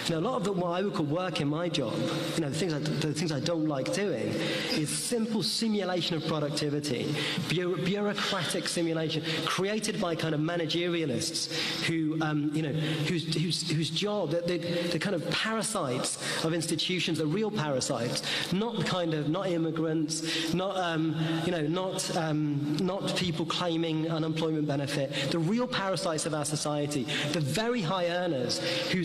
You know, a lot of what I would call work in my job, you know, the things I don't like doing, is simple simulation of productivity, bureaucratic simulation created by kind of managerialists who, you know, whose job, the kind of parasites of institutions, the real parasites, not immigrants, not you know, not people claiming unemployment benefit. The real parasites of our society, the very high earners who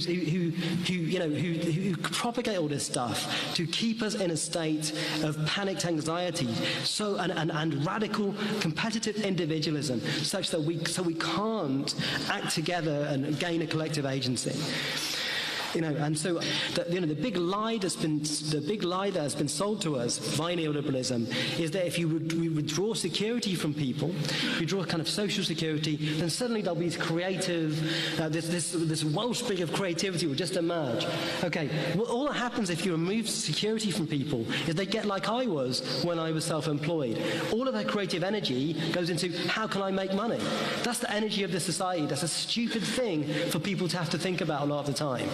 propagate all this stuff to keep us in a state of panicked anxiety, and radical competitive individualism, such that we can't act together and gain a collective agency. You know, and so the big lie that has been sold to us via neoliberalism is that if you withdraw security from people, you draw kind of social security, then suddenly there'll be creative, this wellspring of creativity will just emerge. Okay, well, all that happens if you remove security from people is they get like I was when I was self-employed. All of that creative energy goes into how can I make money? That's the energy of the society. That's a stupid thing for people to have to think about a lot of the time.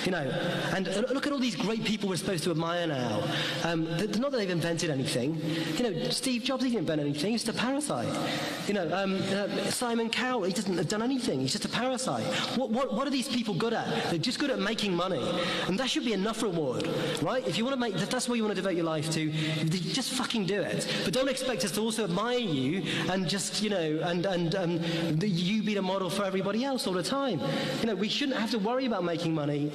You know, and look at all these great people we're supposed to admire now. Not that they've invented anything. You know, Steve Jobs, he didn't invent anything. He's just a parasite. You know, Simon Cowell, he doesn't have done anything. He's just a parasite. What are these people good at? They're just good at making money. And that should be enough reward, right? If you want to make, that's what you want to devote your life to, just fucking do it. But don't expect us to also admire you and just, you know, and you be the model for everybody else all the time. You know, we shouldn't have to worry about making money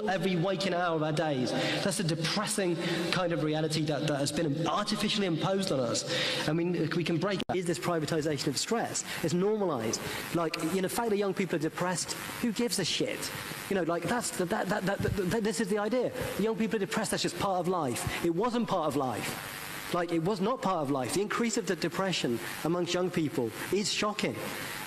every waking hour of our days. That's a depressing kind of reality that has been artificially imposed on us. I mean, we can break it. Is this privatization of stress? It's normalized. Like, you know, the fact that young people are depressed, who gives a shit? You know, like, this is the idea. Young people are depressed, that's just part of life. It wasn't part of life. Like, it was not part of life. The increase of the depression amongst young people is shocking.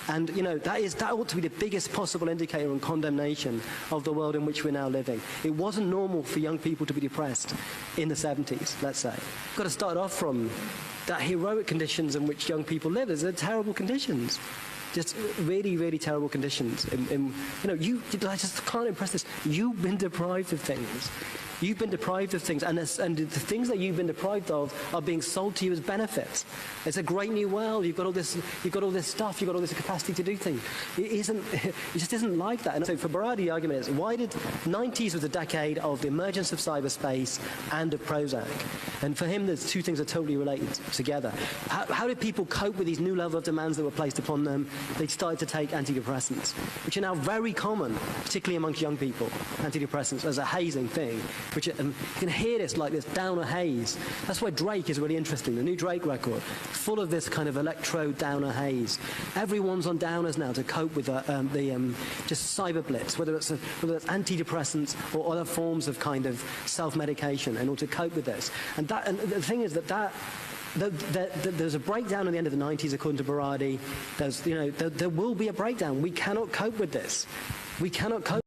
And, you know, that ought to be the biggest possible indicator and condemnation of the world in which we're now living. It wasn't normal for young people to be depressed in the 70s, let's say. We've got to start off from that heroic conditions in which young people live. They're terrible conditions. Just really, really terrible conditions. You know, I just can't impress this. You've been deprived of things. You've been deprived of things, and the things that you've been deprived of are being sold to you as benefits. It's a great new world. You've got all this stuff. You've got all this capacity to do things. It just isn't like that. And so for Berardi, the argument is, why did 90s was a decade of the emergence of cyberspace and of Prozac? And for him, those two things are totally related together. How did people cope with these new level of demands that were placed upon them? They started to take antidepressants, which are now very common, particularly amongst young people. Antidepressants as a hazing thing. Which you can hear this like this downer haze. That's why Drake is really interesting. The new Drake record, full of this kind of electro downer haze. Everyone's on downers now to cope with just cyber blitz, whether it's antidepressants or other forms of kind of self-medication, in order to cope with this. And the thing is there's a breakdown at the end of the 90s, according to Berardi. There will be a breakdown. We cannot cope with this. We cannot cope.